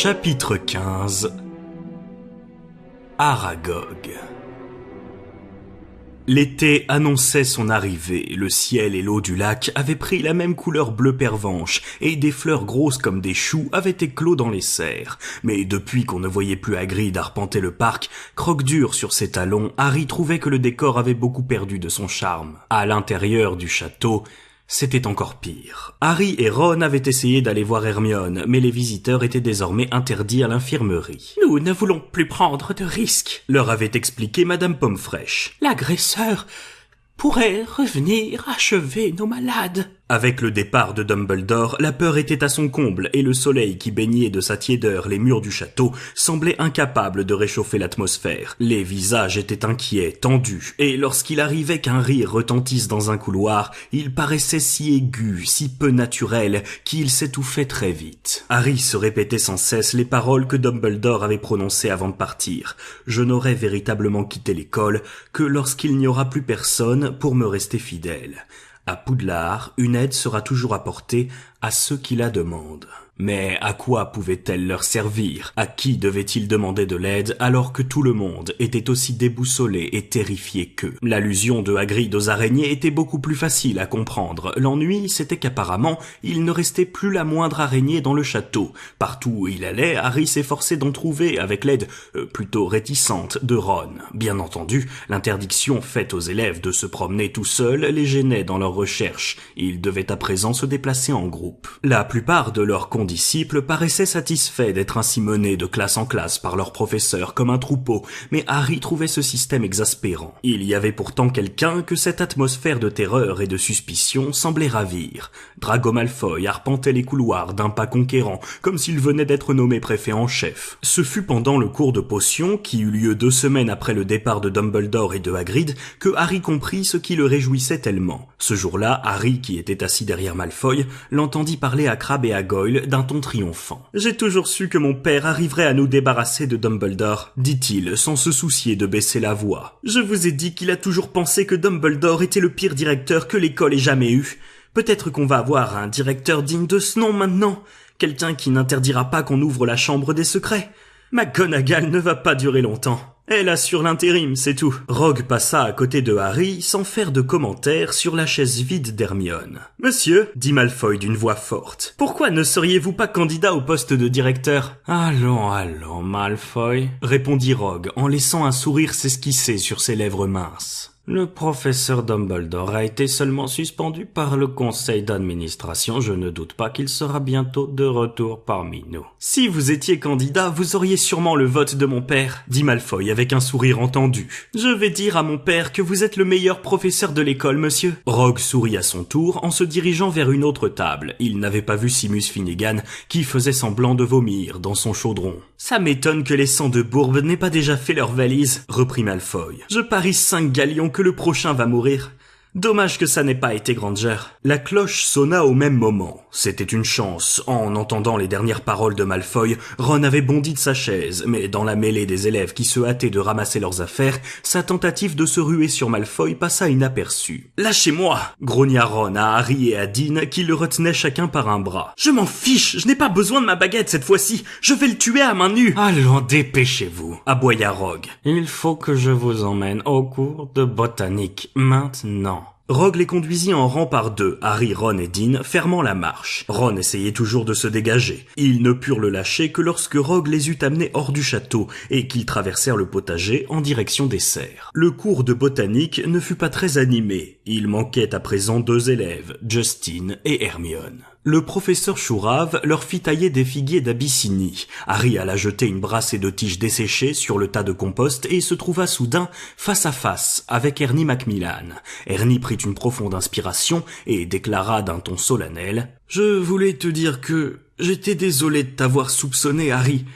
Chapitre 15 Aragog. L'été annonçait son arrivée, le ciel et l'eau du lac avaient pris la même couleur bleu pervenche, et des fleurs grosses comme des choux avaient éclos dans les serres. Mais depuis qu'on ne voyait plus Hagrid arpenter le parc, croque-dur sur ses talons, Harry trouvait que le décor avait beaucoup perdu de son charme. À l'intérieur du château, c'était encore pire. Harry et Ron avaient essayé d'aller voir Hermione, mais les visiteurs étaient désormais interdits à l'infirmerie. « Nous ne voulons plus prendre de risques », leur avait expliqué Madame Pomme-Fraîche. « L'agresseur pourrait revenir achever nos malades. » Avec le départ de Dumbledore, la peur était à son comble et le soleil qui baignait de sa tiédeur les murs du château semblait incapable de réchauffer l'atmosphère. Les visages étaient inquiets, tendus, et lorsqu'il arrivait qu'un rire retentisse dans un couloir, il paraissait si aigu, si peu naturel, qu'il s'étouffait très vite. Harry se répétait sans cesse les paroles que Dumbledore avait prononcées avant de partir. « Je n'aurai véritablement quitté l'école que lorsqu'il n'y aura plus personne pour me rester fidèle. » À Poudlard, une aide sera toujours apportée à ceux qui la demandent. Mais à quoi pouvait-elle leur servir? À qui devait-il demander de l'aide alors que tout le monde était aussi déboussolé et terrifié qu'eux? L'allusion de Hagrid aux araignées était beaucoup plus facile à comprendre. L'ennui, c'était qu'apparemment, il ne restait plus la moindre araignée dans le château. Partout où il allait, Harry s'efforçait d'en trouver avec l'aide plutôt réticente de Ron. Bien entendu, l'interdiction faite aux élèves de se promener tout seuls les gênait dans leurs recherches. Ils devaient à présent se déplacer en groupe. La plupart de leurs disciples paraissaient satisfaits d'être ainsi menés de classe en classe par leurs professeurs comme un troupeau, mais Harry trouvait ce système exaspérant. Il y avait pourtant quelqu'un que cette atmosphère de terreur et de suspicion semblait ravir. Drago Malfoy arpentait les couloirs d'un pas conquérant, comme s'il venait d'être nommé préfet en chef. Ce fut pendant le cours de potions, qui eut lieu 2 semaines après le départ de Dumbledore et de Hagrid, que Harry comprit ce qui le réjouissait tellement. Ce jour-là, Harry, qui était assis derrière Malfoy, l'entendit parler à Crabbe et à Goyle d'un ton triomphant. « J'ai toujours su que mon père arriverait à nous débarrasser de Dumbledore, » dit-il, sans se soucier de baisser la voix. « Je vous ai dit qu'il a toujours pensé que Dumbledore était le pire directeur que l'école ait jamais eu. Peut-être qu'on va avoir un directeur digne de ce nom maintenant, quelqu'un qui n'interdira pas qu'on ouvre la chambre des secrets. McGonagall ne va pas durer longtemps. Elle assure l'intérim, c'est tout. » Rogue passa à côté de Harry sans faire de commentaires sur la chaise vide d'Hermione. « Monsieur, » dit Malfoy d'une voix forte, « pourquoi ne seriez-vous pas candidat au poste de directeur ?»« Allons, Malfoy, » répondit Rogue en laissant un sourire s'esquisser sur ses lèvres minces. Le professeur Dumbledore a été seulement suspendu par le conseil d'administration. Je ne doute pas qu'il sera bientôt de retour parmi nous. « Si vous étiez candidat, vous auriez sûrement le vote de mon père, » dit Malfoy avec un sourire entendu. « Je vais dire à mon père que vous êtes le meilleur professeur de l'école, monsieur. » Rogue sourit à son tour en se dirigeant vers une autre table. Il n'avait pas vu Seamus Finnegan qui faisait semblant de vomir dans son chaudron. « Ça m'étonne que les sangs de Bourbe n'aient pas déjà fait leur valise, » reprit Malfoy. « Je parie 5 galions que le prochain va mourir. Dommage que ça n'ait pas été Granger. » La cloche sonna au même moment. C'était une chance. En entendant les dernières paroles de Malfoy, Ron avait bondi de sa chaise, mais dans la mêlée des élèves qui se hâtaient de ramasser leurs affaires, sa tentative de se ruer sur Malfoy passa inaperçue. « Lâchez-moi » grogna Ron à Harry et à Dean qui le retenaient chacun par un bras. « Je m'en fiche, je n'ai pas besoin de ma baguette cette fois-ci. Je vais le tuer à main nue. »« Allons, dépêchez-vous » aboya Rogue. « Il faut que je vous emmène au cours de botanique maintenant. » Rogue les conduisit en rang par 2, Harry, Ron et Dean fermant la marche. Ron essayait toujours de se dégager. Ils ne purent le lâcher que lorsque Rogue les eut amenés hors du château et qu'ils traversèrent le potager en direction des serres. Le cours de botanique ne fut pas très animé. Il manquait à présent 2 élèves, Justin et Hermione. Le professeur Chourave leur fit tailler des figuiers d'Abyssinie. Harry alla jeter une brassée de tiges desséchées sur le tas de compost et se trouva soudain face à face avec Ernie Macmillan. Ernie prit une profonde inspiration et déclara d'un ton solennel « Je voulais te dire que j'étais désolé de t'avoir soupçonné, Harry.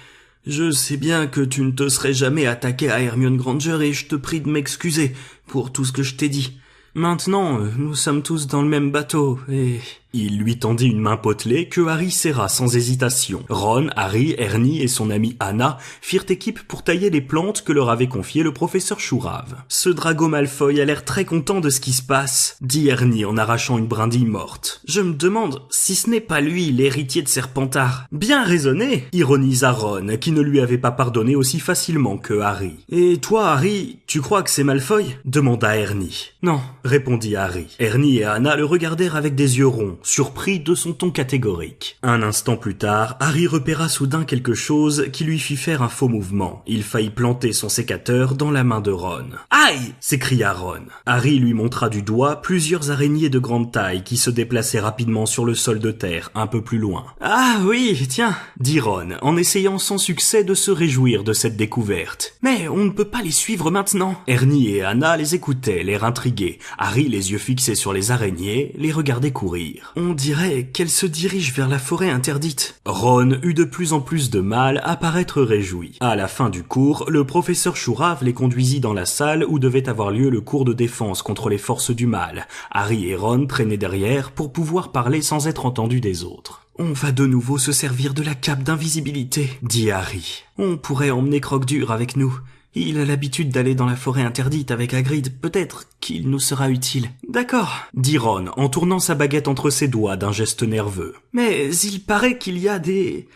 Je sais bien que tu ne te serais jamais attaqué à Hermione Granger et je te prie de m'excuser pour tout ce que je t'ai dit. Maintenant, nous sommes tous dans le même bateau et Il lui tendit une main potelée que Harry serra sans hésitation. Ron, Harry, Hermione et son amie Anna firent équipe pour tailler les plantes que leur avait confiées le professeur Chourave. « Ce Drago Malfoy a l'air très content de ce qui se passe, » dit Hermione en arrachant une brindille morte. « Je me demande si ce n'est pas lui l'héritier de Serpentard. » Bien raisonné, ironisa Ron, qui ne lui avait pas pardonné aussi facilement que Harry. « Et toi, Harry, tu crois que c'est Malfoy ?» demanda Hermione. « Non, » répondit Harry. Hermione et Anna le regardèrent avec des yeux ronds, surpris de son ton catégorique. Un instant plus tard, Harry repéra soudain quelque chose qui lui fit faire un faux mouvement. Il faillit planter son sécateur dans la main de Ron. « Aïe !» s'écria Ron. Harry lui montra du doigt plusieurs araignées de grande taille qui se déplaçaient rapidement sur le sol de terre, un peu plus loin. « Ah oui, tiens !» dit Ron, en essayant sans succès de se réjouir de cette découverte. « Mais on ne peut pas les suivre maintenant !» Hermione et Anna les écoutaient, l'air intrigués. Harry, les yeux fixés sur les araignées, les regardait courir. On dirait qu'elles se dirigent vers la forêt interdite. Ron eut de plus en plus de mal à paraître réjoui. À la fin du cours, le professeur Chourave les conduisit dans la salle où devait avoir lieu le cours de défense contre les forces du mal. Harry et Ron traînaient derrière pour pouvoir parler sans être entendus des autres. « On va de nouveau se servir de la cape d'invisibilité, » dit Harry. « On pourrait emmener Croque-Dur avec nous. Il a l'habitude d'aller dans la forêt interdite avec Hagrid, peut-être qu'il nous sera utile. »« D'accord, » dit Ron en tournant sa baguette entre ses doigts d'un geste nerveux. « Mais il paraît qu'il y a des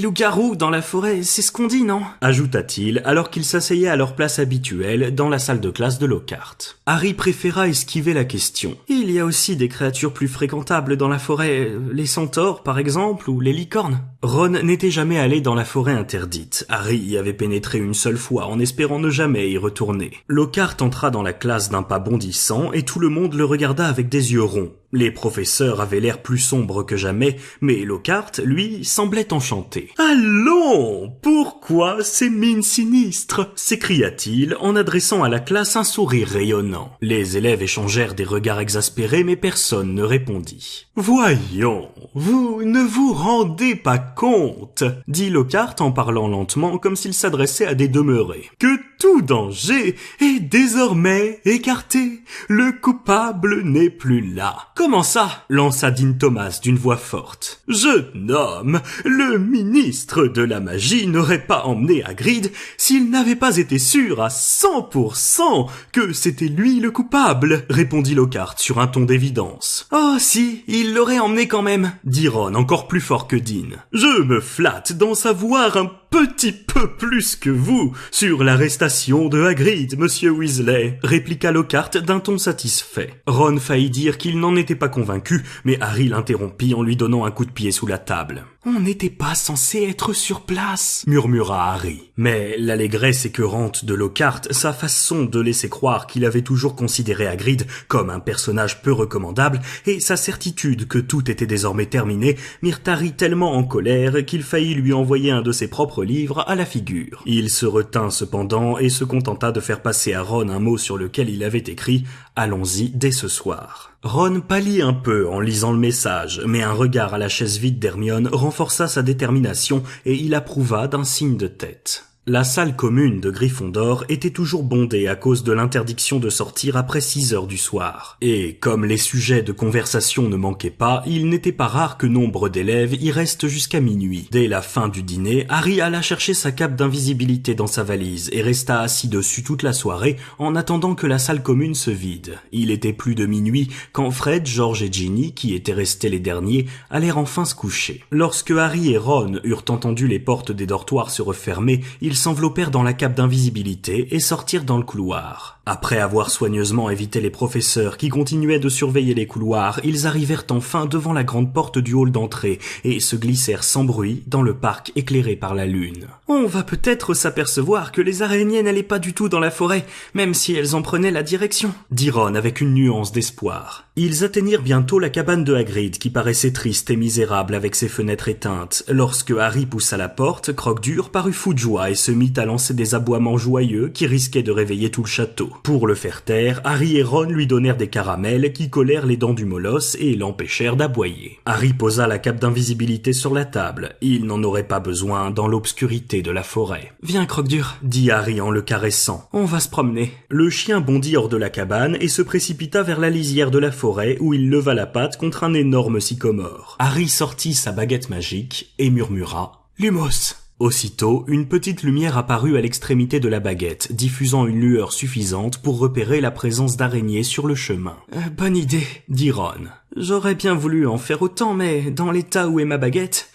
loups-garous dans la forêt, c'est ce qu'on dit, non ?» ajouta-t-il alors qu'il s'asseyait à leur place habituelle dans la salle de classe de Lockhart. Harry préféra esquiver la question. « Il y a aussi des créatures plus fréquentables dans la forêt, les centaures par exemple, ou les licornes. » Ron n'était jamais allé dans la forêt interdite. Harry y avait pénétré une seule fois en espérant ne jamais y retourner. Lockhart entra dans la classe d'un pas bondissant et tout le monde le regarda avec des yeux ronds. Les professeurs avaient l'air plus sombres que jamais, mais Lockhart, lui, semblait enchanté. « Allons, pourquoi ces mines sinistres ?» s'écria-t-il en adressant à la classe un sourire rayonnant. Les élèves échangèrent des regards exaspérés, mais personne ne répondit. « Voyons, vous ne vous rendez pas compte ?» dit Lockhart en parlant lentement comme s'il s'adressait à des demeurés. « Que tout danger est désormais écarté. Le coupable n'est plus là. » « Comment ça ?» lança Dean Thomas d'une voix forte. « Jeune homme, le ministre de la magie n'aurait pas emmené Hagrid s'il n'avait pas été sûr à 100% que c'était lui le coupable, » répondit Lockhart sur un ton d'évidence. « Oh si, il l'aurait emmené quand même, » dit Ron encore plus fort que Dean. « Je me flatte d'en savoir un petit peu plus que vous sur l'arrestation de Hagrid, monsieur Weasley, » répliqua Lockhart d'un ton satisfait. Ron faillit dire qu'il n'en était pas convaincu, mais Harry l'interrompit en lui donnant un coup de pied sous la table. « On n'était pas censé être sur place, » murmura Harry. Mais l'allégresse écœurante de Lockhart, sa façon de laisser croire qu'il avait toujours considéré Hagrid comme un personnage peu recommandable, et sa certitude que tout était désormais terminé, mirent Harry tellement en colère qu'il faillit lui envoyer un de ses propres livres à la figure. Il se retint cependant et se contenta de faire passer à Ron un mot sur lequel il avait écrit « Allons-y dès ce soir ». Ron pâlit un peu en lisant le message, mais un regard à la chaise vide d'Hermione renforça sa détermination et il approuva d'un signe de tête. La salle commune de Gryffondor était toujours bondée à cause de l'interdiction de sortir après 6 heures du soir. Et comme les sujets de conversation ne manquaient pas, il n'était pas rare que nombre d'élèves y restent jusqu'à minuit. Dès la fin du dîner, Harry alla chercher sa cape d'invisibilité dans sa valise et resta assis dessus toute la soirée en attendant que la salle commune se vide. Il était plus de minuit quand Fred, George et Ginny, qui étaient restés les derniers, allèrent enfin se coucher. Lorsque Harry et Ron eurent entendu les portes des dortoirs se refermer, ils s'enveloppèrent dans la cape d'invisibilité et sortirent dans le couloir. Après avoir soigneusement évité les professeurs qui continuaient de surveiller les couloirs, ils arrivèrent enfin devant la grande porte du hall d'entrée et se glissèrent sans bruit dans le parc éclairé par la lune. « On va peut-être s'apercevoir que les araignées n'allaient pas du tout dans la forêt, même si elles en prenaient la direction, » dit Ron avec une nuance d'espoir. Ils atteignirent bientôt la cabane de Hagrid qui paraissait triste et misérable avec ses fenêtres éteintes. Lorsque Harry poussa la porte, Croque-Dur parut fou de joie et se mit à lancer des aboiements joyeux qui risquaient de réveiller tout le château. Pour le faire taire, Harry et Ron lui donnèrent des caramels qui collèrent les dents du molosse et l'empêchèrent d'aboyer. Harry posa la cape d'invisibilité sur la table. Il n'en aurait pas besoin dans l'obscurité de la forêt. « Viens, Croque-Dur » dit Harry en le caressant. « On va se promener. » Le chien bondit hors de la cabane et se précipita vers la lisière de la forêt où il leva la patte contre un énorme sycomore. Harry sortit sa baguette magique et murmura « Lumos !» Aussitôt, une petite lumière apparut à l'extrémité de la baguette, diffusant une lueur suffisante pour repérer la présence d'araignées sur le chemin. Bonne idée, dit Ron. J'aurais bien voulu en faire autant, mais dans l'état où est ma baguette,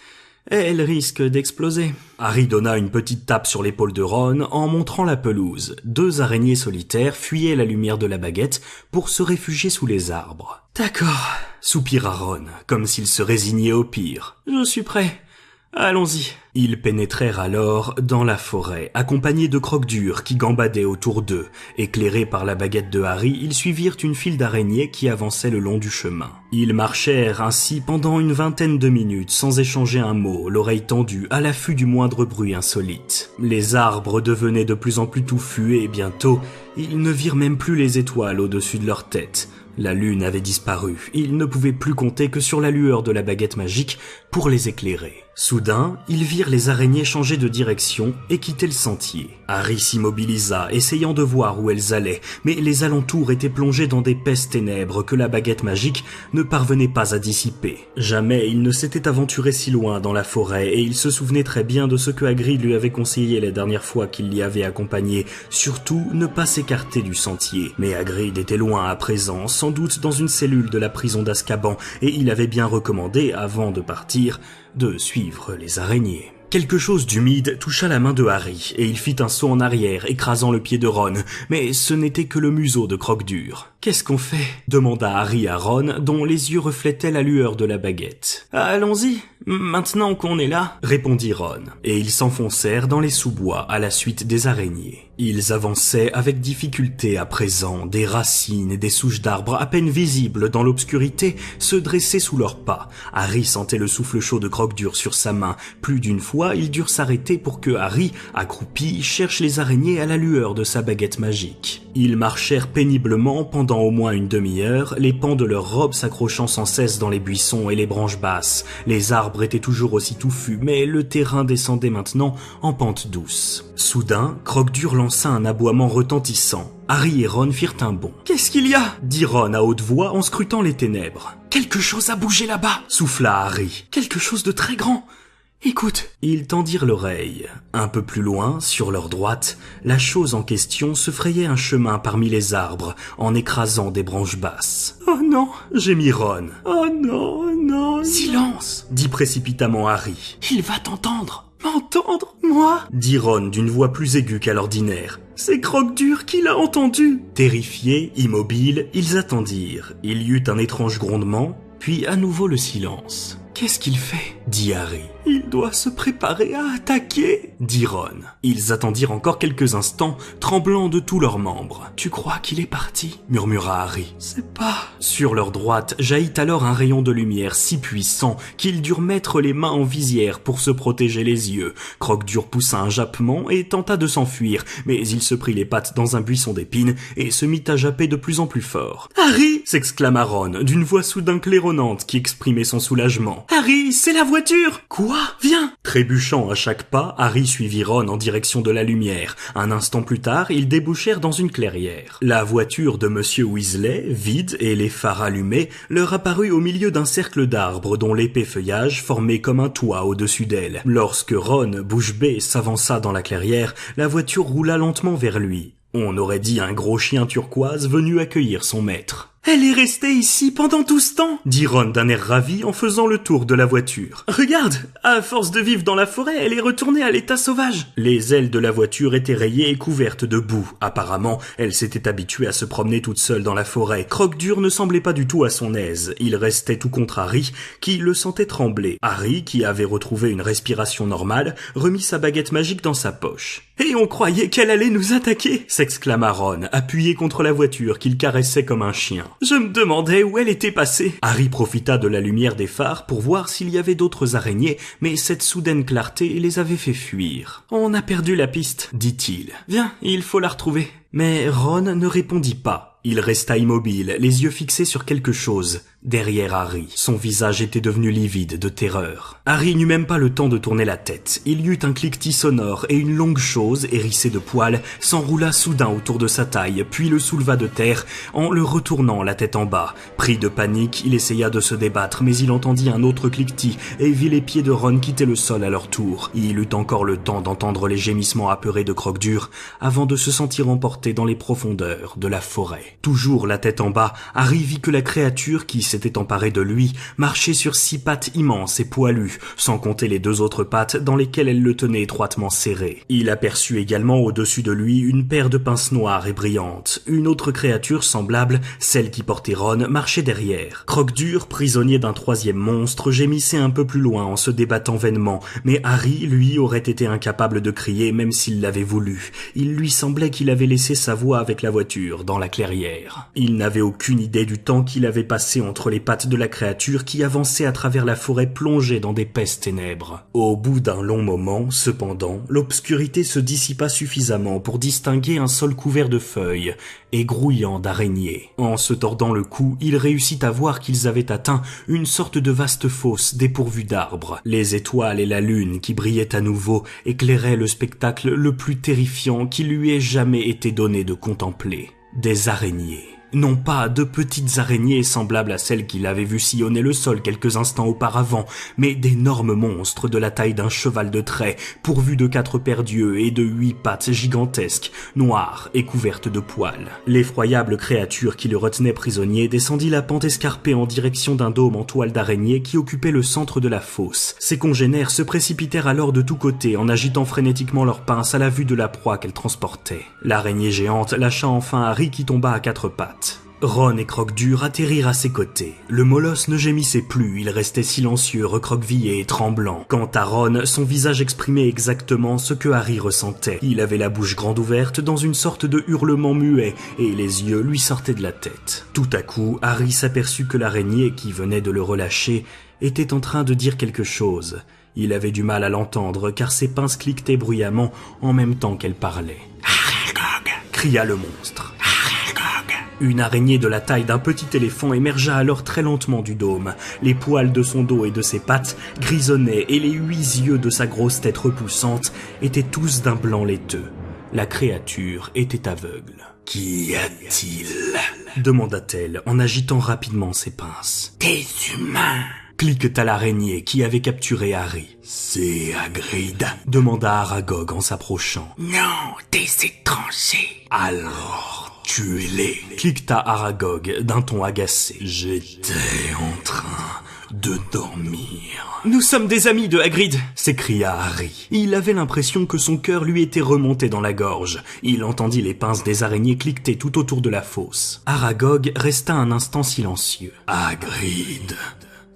elle risque d'exploser. Harry donna une petite tape sur l'épaule de Ron en montrant la pelouse. 2 araignées solitaires fuyaient la lumière de la baguette pour se réfugier sous les arbres. D'accord, soupira Ron, comme s'il se résignait au pire. Je suis prêt. Allons-y. Ils pénétrèrent alors dans la forêt, accompagnés de Croque-Dur qui gambadaient autour d'eux. Éclairés par la baguette de Harry, ils suivirent une file d'araignées qui avançait le long du chemin. Ils marchèrent ainsi pendant une vingtaine de minutes sans échanger un mot, l'oreille tendue à l'affût du moindre bruit insolite. Les arbres devenaient de plus en plus touffus et bientôt, ils ne virent même plus les étoiles au-dessus de leur tête. La lune avait disparu, ils ne pouvaient plus compter que sur la lueur de la baguette magique pour les éclairer. Soudain, ils virent les araignées changer de direction et quitter le sentier. Harry s'immobilisa, essayant de voir où elles allaient, mais les alentours étaient plongés dans d'épaisses ténèbres que la baguette magique ne parvenait pas à dissiper. Jamais il ne s'était aventuré si loin dans la forêt et il se souvenait très bien de ce que Hagrid lui avait conseillé la dernière fois qu'il l'y avait accompagné, surtout ne pas s'écarter du sentier. Mais Hagrid était loin à présent, sans doute dans une cellule de la prison d'Azkaban, et il avait bien recommandé, avant de partir, de suivre les araignées. Quelque chose d'humide toucha la main de Harry, et il fit un saut en arrière, écrasant le pied de Ron, mais ce n'était que le museau de Croque-Dur. « Qu'est-ce qu'on fait ?» demanda Harry à Ron, dont les yeux reflétaient la lueur de la baguette. « Allons-y, maintenant qu'on est là », répondit Ron, et ils s'enfoncèrent dans les sous-bois à la suite des araignées. Ils avançaient avec difficulté à présent, des racines et des souches d'arbres à peine visibles dans l'obscurité se dressaient sous leurs pas. Harry sentait le souffle chaud de Croque-Dur sur sa main. Plus d'une fois, ils durent s'arrêter pour que Harry, accroupi, cherche les araignées à la lueur de sa baguette magique. Ils marchèrent péniblement pendant au moins une demi-heure, les pans de leurs robes s'accrochant sans cesse dans les buissons et les branches basses. Les arbres étaient toujours aussi touffus, mais le terrain descendait maintenant en pente douce. Soudain, Croque-Dur lança un aboiement retentissant. Harry et Ron firent un bond. « Qu'est-ce qu'il y a ?» dit Ron à haute voix en scrutant les ténèbres. « Quelque chose a bougé là-bas !» souffla Harry. « Quelque chose de très grand !» Écoute. Ils tendirent l'oreille. Un peu plus loin, sur leur droite, la chose en question se frayait un chemin parmi les arbres, en écrasant des branches basses. « Oh non !» gémit Ron. « Oh non, non, !»« Silence !» dit précipitamment Harry. « Il va t'entendre !»« M'entendre, moi ?» dit Ron d'une voix plus aiguë qu'à l'ordinaire. « C'est Croque-Dur qui l'a entendu !» Terrifiés, immobiles, ils attendirent. Il y eut un étrange grondement, puis à nouveau le silence. « Qu'est-ce qu'il fait ?» dit Harry. « Il doit se préparer à attaquer !» dit Ron. Ils attendirent encore quelques instants, tremblant de tous leurs membres. « Tu crois qu'il est parti ?» murmura Harry. « C'est pas... » Sur leur droite jaillit alors un rayon de lumière si puissant qu'ils durent mettre les mains en visière pour se protéger les yeux. Croque-Dur poussa un jappement et tenta de s'enfuir, mais il se prit les pattes dans un buisson d'épines et se mit à japper de plus en plus fort. « Harry !» s'exclama Ron, d'une voix soudain claironnante qui exprimait son soulagement. « Harry, c'est la voiture !»« Quoi ? Viens !» Trébuchant à chaque pas, Harry suivit Ron en direction de la lumière. Un instant plus tard, ils débouchèrent dans une clairière. La voiture de Monsieur Weasley, vide et les phares allumés, leur apparut au milieu d'un cercle d'arbres dont l'épais feuillage formait comme un toit au-dessus d'elle. Lorsque Ron, bouche bée, s'avança dans la clairière, la voiture roula lentement vers lui. On aurait dit un gros chien turquoise venu accueillir son maître. « Elle est restée ici pendant tout ce temps !» dit Ron d'un air ravi en faisant le tour de la voiture. « Regarde, à force de vivre dans la forêt, elle est retournée à l'état sauvage !» Les ailes de la voiture étaient rayées et couvertes de boue. Apparemment, elle s'était habituée à se promener toute seule dans la forêt. Croque-Dur ne semblait pas du tout à son aise. Il restait tout contre Harry, qui le sentait trembler. Harry, qui avait retrouvé une respiration normale, remit sa baguette magique dans sa poche. « Et on croyait qu'elle allait nous attaquer !» s'exclama Ron, appuyé contre la voiture qu'il caressait comme un chien. Je me demandais où elle était passée. Harry profita de la lumière des phares pour voir s'il y avait d'autres araignées, mais cette soudaine clarté les avait fait fuir. On a perdu la piste, dit-il. Viens, il faut la retrouver. Mais Ron ne répondit pas. Il resta immobile, les yeux fixés sur quelque chose, derrière Harry. Son visage était devenu livide de terreur. Harry n'eut même pas le temps de tourner la tête. Il y eut un cliquetis sonore et une longue chose, hérissée de poils, s'enroula soudain autour de sa taille, puis le souleva de terre en le retournant la tête en bas. Pris de panique, il essaya de se débattre, mais il entendit un autre cliquetis et vit les pieds de Ron quitter le sol à leur tour. Il eut encore le temps d'entendre les gémissements apeurés de Croque-Dur avant de se sentir emporté dans les profondeurs de la forêt. Toujours la tête en bas, Harry vit que la créature qui s'était emparée de lui marchait sur 6 pattes immenses et poilues, sans compter les 2 autres pattes dans lesquelles elle le tenait étroitement serré. Il aperçut également au-dessus de lui une paire de pinces noires et brillantes. Une autre créature semblable, celle qui portait Ron, marchait derrière. Croque-Dur, prisonnier d'un 3e monstre, gémissait un peu plus loin en se débattant vainement, mais Harry, lui, aurait été incapable de crier même s'il l'avait voulu. Il lui semblait qu'il avait laissé sa voix avec la voiture dans la clairière. Il n'avait aucune idée du temps qu'il avait passé entre les pattes de la créature qui avançait à travers la forêt plongée dans d'épaisses ténèbres. Au bout d'un long moment, cependant, l'obscurité se dissipa suffisamment pour distinguer un sol couvert de feuilles et grouillant d'araignées. En se tordant le cou, il réussit à voir qu'ils avaient atteint une sorte de vaste fosse dépourvue d'arbres. Les étoiles et la lune qui brillaient à nouveau éclairaient le spectacle le plus terrifiant qu'il lui ait jamais été donné de contempler. Des araignées. Non pas de petites araignées semblables à celles qu'il avait vues sillonner le sol quelques instants auparavant, mais d'énormes monstres de la taille d'un cheval de trait, pourvus de 4 paires d'yeux et de 8 pattes gigantesques, noires et couvertes de poils. L'effroyable créature qui le retenait prisonnier descendit la pente escarpée en direction d'un dôme en toile d'araignée qui occupait le centre de la fosse. Ses congénères se précipitèrent alors de tous côtés en agitant frénétiquement leurs pinces à la vue de la proie qu'elle transportait. L'araignée géante lâcha enfin Harry qui tomba à 4 pattes. Ron et Croque-Dur atterrirent à ses côtés. Le molosse ne gémissait plus, il restait silencieux, recroquevillé et tremblant. Quant à Ron, son visage exprimait exactement ce que Harry ressentait. Il avait la bouche grande ouverte dans une sorte de hurlement muet, et les yeux lui sortaient de la tête. Tout à coup, Harry s'aperçut que l'araignée qui venait de le relâcher était en train de dire quelque chose. Il avait du mal à l'entendre, car ses pinces cliquetaient bruyamment en même temps qu'elle parlait. « Aragog !» cria le monstre. Une araignée de la taille d'un petit éléphant émergea alors très lentement du dôme. Les poils de son dos et de ses pattes grisonnaient et les 8 yeux de sa grosse tête repoussante étaient tous d'un blanc laiteux. La créature était aveugle. « Qu'y a-t-il » demanda-t-elle en agitant rapidement ses pinces. « Des humains !» cliqueta l'araignée qui avait capturé Harry. « C'est Hagrid » demanda Aragog en s'approchant. « Non, des étrangers !»« Alors... tuez-les » cliqueta Aragog d'un ton agacé. « J'étais en train de dormir. »« Nous sommes des amis de Hagrid » s'écria Harry. Il avait l'impression que son cœur lui était remonté dans la gorge. Il entendit les pinces des araignées cliqueter tout autour de la fosse. Aragog resta un instant silencieux. « Hagrid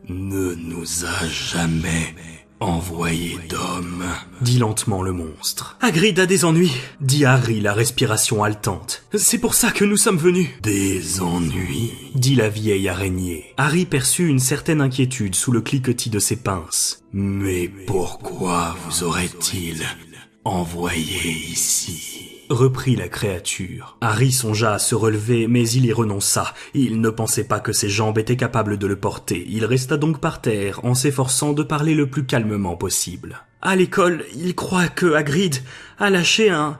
ne nous a jamais envoyé d'hommes, » dit lentement le monstre. « Hagrid a des ennuis, » dit Harry, la respiration haletante. « C'est pour ça que nous sommes venus. »« Des ennuis ?» dit la vieille araignée. Harry perçut une certaine inquiétude sous le cliquetis de ses pinces. « Mais pourquoi vous aurait-il envoyé ici ?» reprit la créature. Harry songea à se relever, mais il y renonça. Il ne pensait pas que ses jambes étaient capables de le porter. Il resta donc par terre, en s'efforçant de parler le plus calmement possible. À l'école, il croit que Hagrid a lâché un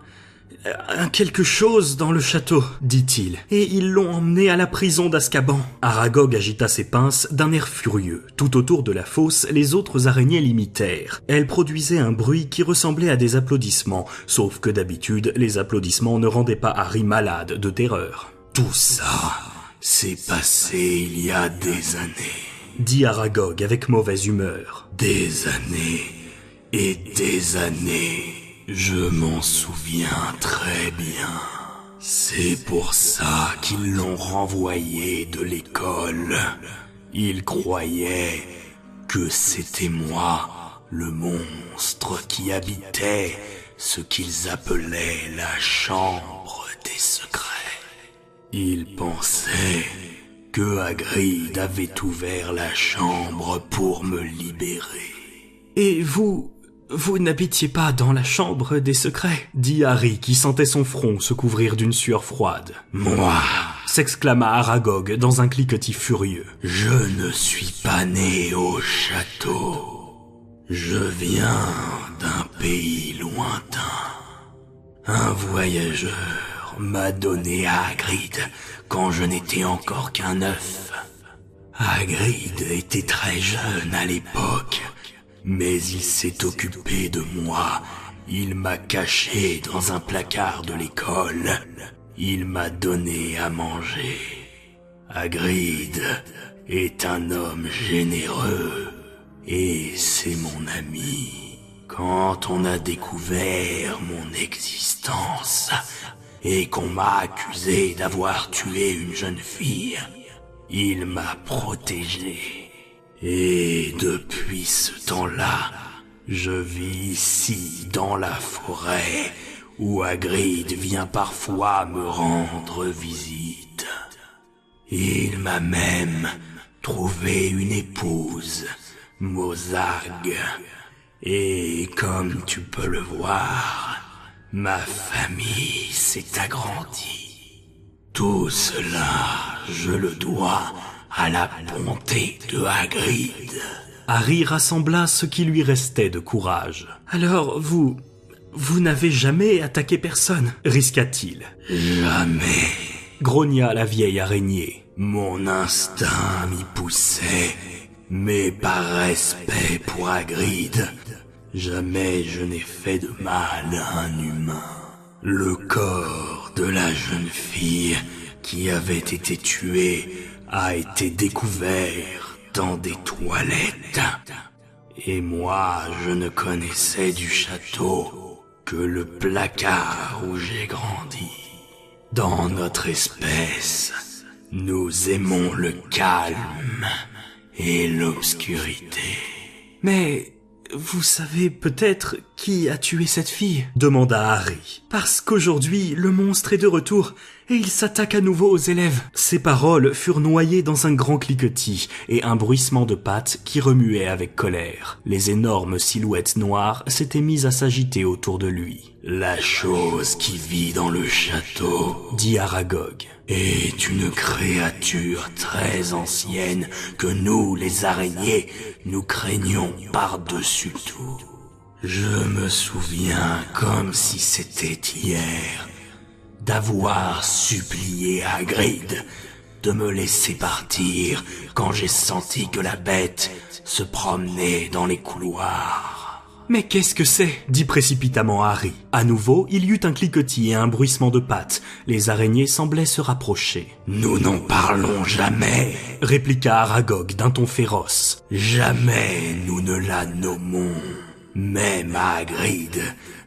quelque chose dans le château, dit-il, et ils l'ont emmené à la prison d'Azkaban. Aragog agita ses pinces d'un air furieux. Tout autour de la fosse, les autres araignées l'imitèrent. Elles produisaient un bruit qui ressemblait à des applaudissements, sauf que d'habitude, les applaudissements ne rendaient pas Harry malade de terreur. « Tout ça s'est passé il y a des années, » dit Aragog avec mauvaise humeur. « Des années et des années. Je m'en souviens très bien. C'est pour ça qu'ils l'ont renvoyé de l'école. Ils croyaient que c'était moi, le monstre qui habitait ce qu'ils appelaient la chambre des secrets. Ils pensaient que Hagrid avait ouvert la chambre pour me libérer. « Et vous n'habitiez pas dans la chambre des secrets ?» dit Harry qui sentait son front se couvrir d'une sueur froide. « Moi !» s'exclama Aragog dans un cliquetis furieux. « Je ne suis pas né au château. Je viens d'un pays lointain. Un voyageur m'a donné à Hagrid quand je n'étais encore qu'un œuf. Hagrid était très jeune à l'époque, mais il s'est occupé de moi. Il m'a caché dans un placard de l'école. Il m'a donné à manger. Hagrid est un homme généreux et c'est mon ami. Quand on a découvert mon existence et qu'on m'a accusé d'avoir tué une jeune fille, il m'a protégé. Et depuis ce temps-là, je vis ici dans la forêt où Hagrid vient parfois me rendre visite. Il m'a même trouvé une épouse, Mozag. Et comme tu peux le voir, ma famille s'est agrandie. Tout cela, je le dois à la bonté de Hagrid. Harry rassembla ce qui lui restait de courage. « Alors, vous n'avez jamais attaqué personne ?» risqua-t-il. « Jamais !» grogna la vieille araignée. « Mon instinct m'y poussait, mais par respect pour Hagrid, jamais je n'ai fait de mal à un humain. Le corps de la jeune fille qui avait été tuée a été découvert dans des toilettes. Et moi, je ne connaissais du château que le placard où j'ai grandi. Dans notre espèce, nous aimons le calme et l'obscurité. Mais vous savez peut-être qui a tué cette fille ? Demanda Harry. Parce qu'aujourd'hui, le monstre est de retour et il s'attaque à nouveau aux élèves. Ces paroles furent noyées dans un grand cliquetis et un bruissement de pattes qui remuait avec colère. Les énormes silhouettes noires s'étaient mises à s'agiter autour de lui. La chose qui vit dans le château, dit Aragog, est une créature très ancienne que nous, les araignées, nous craignons par-dessus tout. Je me souviens comme si c'était hier d'avoir supplié Hagrid de me laisser partir quand j'ai senti que la bête se promenait dans les couloirs. « Mais qu'est-ce que c'est ?» dit précipitamment Harry. À nouveau, il y eut un cliquetis et un bruissement de pattes. Les araignées semblaient se rapprocher. « Nous n'en parlons jamais !» répliqua Aragog d'un ton féroce. « Jamais nous ne la nommons. Même à Hagrid,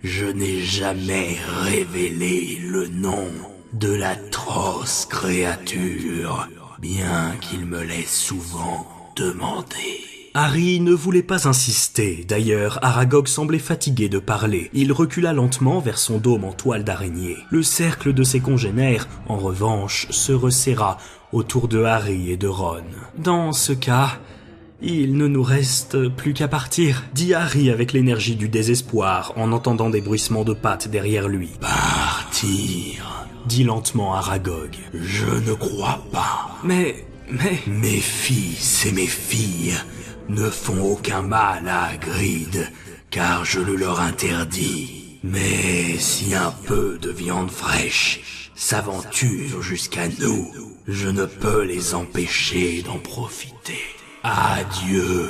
je n'ai jamais révélé le nom de l'atroce créature, bien qu'il me l'ait souvent demandé. » Harry ne voulait pas insister. D'ailleurs, Aragog semblait fatigué de parler. Il recula lentement vers son dôme en toile d'araignée. Le cercle de ses congénères, en revanche, se resserra autour de Harry et de Ron. « Dans ce cas, il ne nous reste plus qu'à partir, » dit Harry avec l'énergie du désespoir en entendant des bruissements de pattes derrière lui. « Partir » dit lentement Aragog. « Je ne crois pas. » Mais... Mes fils et mes filles ne font aucun mal à Hagrid, car je le leur interdis. Mais si un peu de viande fraîche s'aventure jusqu'à nous, je ne peux les empêcher d'en profiter. Adieu,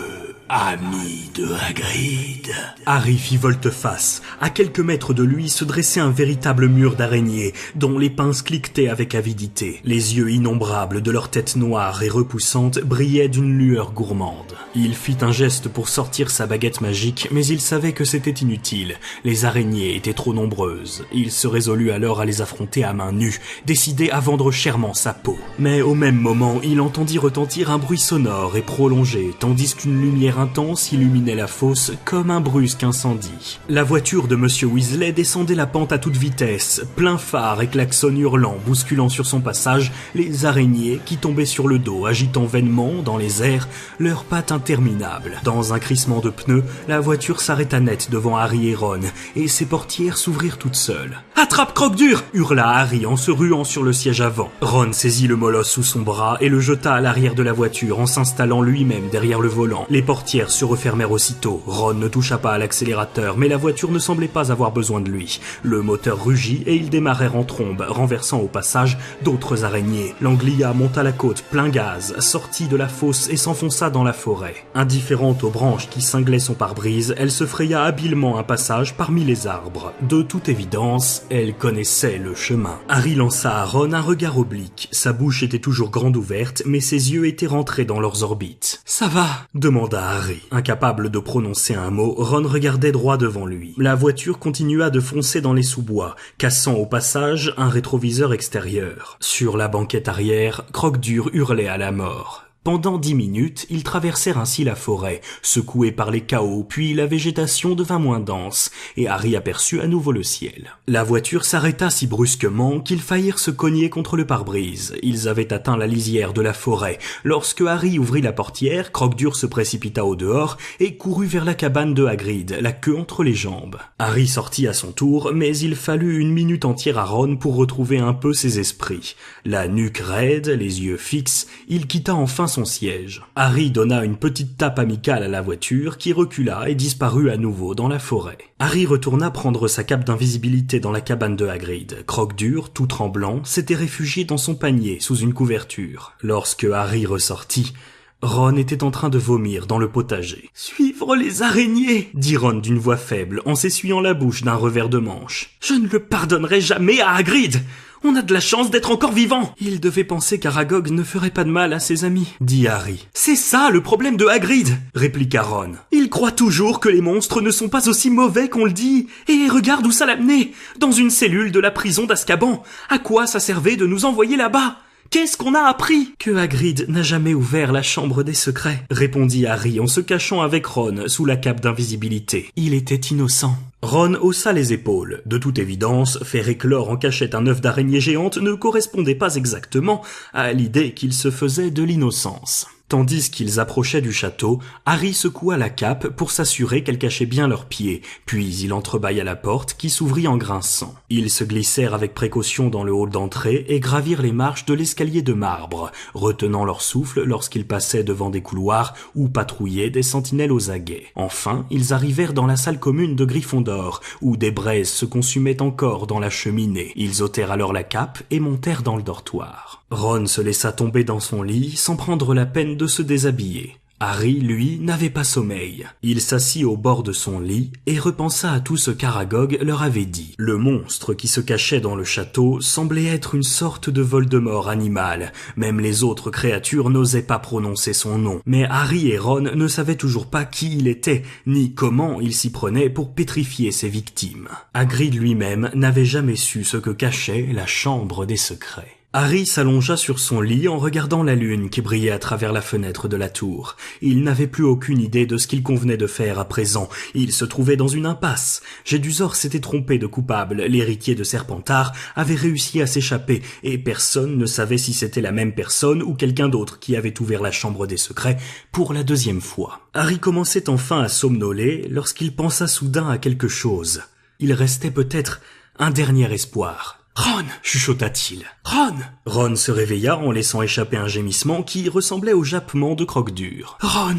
amis de Hagrid. Harry fit volte-face. À quelques mètres de lui se dressait un véritable mur d'araignées, dont les pinces cliquetaient avec avidité. Les yeux innombrables de leur tête noire et repoussante brillaient d'une lueur gourmande. Il fit un geste pour sortir sa baguette magique, mais il savait que c'était inutile. Les araignées étaient trop nombreuses. Il se résolut alors à les affronter à main nue, décidé à vendre chèrement sa peau. Mais au même moment, il entendit retentir un bruit sonore et prolongé, tandis qu'une lumière lumière intense illuminait la fosse comme un brusque incendie. La voiture de Monsieur Weasley descendait la pente à toute vitesse, plein phare et klaxon hurlant, bousculant sur son passage les araignées qui tombaient sur le dos, agitant vainement dans les airs leurs pattes interminables. Dans un crissement de pneus, la voiture s'arrêta net devant Harry et Ron, et ses portières s'ouvrirent toutes seules. « Attrape Croque-Dur !» hurla Harry en se ruant sur le siège avant. Ron saisit le molosse sous son bras et le jeta à l'arrière de la voiture en s'installant lui-même derrière le volant. Les portières se refermèrent aussitôt. Ron ne toucha pas à l'accélérateur, mais la voiture ne semblait pas avoir besoin de lui. Le moteur rugit et ils démarrèrent en trombe, renversant au passage d'autres araignées. L'Anglia monta la côte plein gaz, sortit de la fosse et s'enfonça dans la forêt. Indifférente aux branches qui cinglaient son pare-brise, elle se fraya habilement un passage parmi les arbres. De toute évidence, elle connaissait le chemin. Harry lança à Ron un regard oblique. Sa bouche était toujours grande ouverte, mais ses yeux étaient rentrés dans leurs orbites. « Ça va ?» demanda Harry. Incapable de prononcer un mot, Ron regardait droit devant lui. La voiture continua de foncer dans les sous-bois, cassant au passage un rétroviseur extérieur. Sur la banquette arrière, Croque-Dur hurlait à la mort. Pendant 10 minutes, ils traversèrent ainsi la forêt, secoués par les chaos, puis la végétation devint moins dense, et Harry aperçut à nouveau le ciel. La voiture s'arrêta si brusquement qu'ils faillirent se cogner contre le pare-brise. Ils avaient atteint la lisière de la forêt. Lorsque Harry ouvrit la portière, Croque-Dur se précipita au dehors et courut vers la cabane de Hagrid, la queue entre les jambes. Harry sortit à son tour, mais il fallut 1 minute entière à Ron pour retrouver un peu ses esprits. La nuque raide, les yeux fixes, il quitta enfin son siège. Harry donna une petite tape amicale à la voiture qui recula et disparut à nouveau dans la forêt. Harry retourna prendre sa cape d'invisibilité dans la cabane de Hagrid. Croque-Dur, tout tremblant, s'était réfugié dans son panier sous une couverture. Lorsque Harry ressortit, Ron était en train de vomir dans le potager. « Suivre les araignées !» dit Ron d'une voix faible en s'essuyant la bouche d'un revers de manche. « Je ne le pardonnerai jamais à Hagrid ! On a de la chance d'être encore vivant !»« Il devait penser qu'Aragog ne ferait pas de mal à ses amis, » dit Harry. « C'est ça le problème de Hagrid !» répliqua Ron. « Il croit toujours que les monstres ne sont pas aussi mauvais qu'on le dit. Et regarde où ça l'a mené, dans une cellule de la prison d'Azkaban. À quoi ça servait de nous envoyer là-bas ? Qu'est-ce qu'on a appris ? » « Que Hagrid n'a jamais ouvert la chambre des secrets, » répondit Harry en se cachant avec Ron sous la cape d'invisibilité. « Il était innocent. » Ron haussa les épaules. De toute évidence, faire éclore en cachette un œuf d'araignée géante ne correspondait pas exactement à l'idée qu'il se faisait de l'innocence. Tandis qu'ils approchaient du château, Harry secoua la cape pour s'assurer qu'elle cachait bien leurs pieds, puis il entrebâilla la porte qui s'ouvrit en grinçant. Ils se glissèrent avec précaution dans le hall d'entrée et gravirent les marches de l'escalier de marbre, retenant leur souffle lorsqu'ils passaient devant des couloirs où patrouillaient des sentinelles aux aguets. Enfin, ils arrivèrent dans la salle commune de Gryffondor, où des braises se consumaient encore dans la cheminée. Ils ôtèrent alors la cape et montèrent dans le dortoir. Ron se laissa tomber dans son lit sans prendre la peine de se déshabiller. Harry, lui, n'avait pas sommeil. Il s'assit au bord de son lit et repensa à tout ce qu'Aragog leur avait dit. Le monstre qui se cachait dans le château semblait être une sorte de Voldemort animal. Même les autres créatures n'osaient pas prononcer son nom. Mais Harry et Ron ne savaient toujours pas qui il était, ni comment il s'y prenait pour pétrifier ses victimes. Hagrid lui-même n'avait jamais su ce que cachait la chambre des secrets. Harry s'allongea sur son lit en regardant la lune qui brillait à travers la fenêtre de la tour. Il n'avait plus aucune idée de ce qu'il convenait de faire à présent. Il se trouvait dans une impasse. Jedusor s'était trompé de coupable. L'héritier de Serpentard avait réussi à s'échapper et personne ne savait si c'était la même personne ou quelqu'un d'autre qui avait ouvert la chambre des secrets pour la 2e fois. Harry commençait enfin à somnoler lorsqu'il pensa soudain à quelque chose. Il restait peut-être un dernier espoir. « Ron !» chuchota-t-il. « Ron !» Ron se réveilla en laissant échapper un gémissement qui ressemblait au jappement de Croque-Dur. « Ron,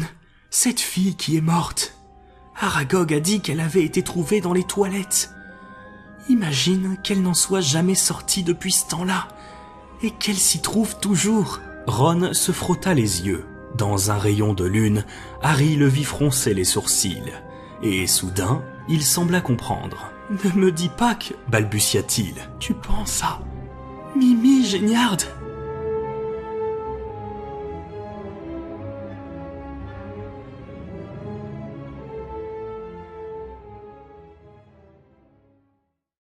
cette fille qui est morte, Aragog a dit qu'elle avait été trouvée dans les toilettes. Imagine qu'elle n'en soit jamais sortie depuis ce temps-là, et qu'elle s'y trouve toujours. » Ron se frotta les yeux. Dans un rayon de lune, Harry le vit froncer les sourcils. Et soudain, il sembla comprendre. « Ne me dis pas que... » balbutia-t-il. « Tu penses à... Mimi Géniard ?»